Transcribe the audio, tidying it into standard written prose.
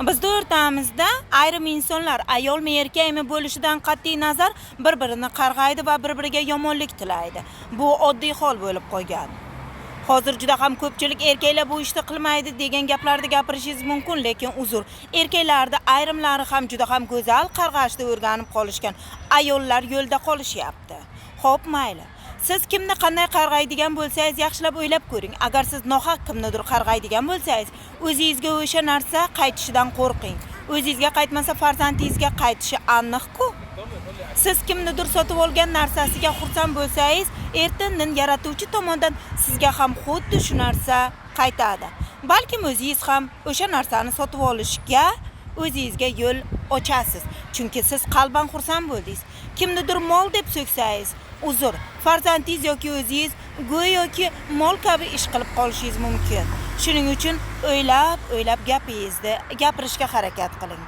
Bizda o'rtamizda ayrim insonlar ayolmi erkakmi bo'lishidan qat'iy nazar bir-birini qarg'aydi va bir-biriga yomonlik tilaydi. Bu oddiy hol bo'lib qolgan. Hozir juda ham ko'pchilik erkaklar bu ishni qilmaydi degan gaplarni gapirishingiz mumkin, lekin uzr. Erkaklarda ayrimlari ham juda ham go'zal qarg'ashni o'rganib qolishgan. Ayollar yo'lda qolishyapti. Xo'p, mayli. Siz kimni qanday qarg'aydigan bo'lsangiz yaxshilab o'ylab ko'ring. Agar siz nohaq kimnidir qarg'aydigan bo'lsangiz, o'zingizga o'sha narsa qaytishidan qo'rqing. O'zingizga qaytmasa farzandingizga qaytishi aniq-ku. Siz kimnidir sotib olgan narsasiga xursand bo'lsangiz, erta-indin yaratuvchi tomonidan sizga ham xuddi shu narsa qaytadi. Balkim o'zingiz ham o'sha narsani sotib olishga o'zingizga yo'l ochasiz. Chunki siz qalban xursand bo'ldingiz. Kimnidir mol deb so'ksangiz, uzr, farzandingiz yoki o'zingiz go'yoki mol kabi ish qilib qolishingiz mumkin. Shuning uchun o'ylab gapingizni gapirishga harakat qiling.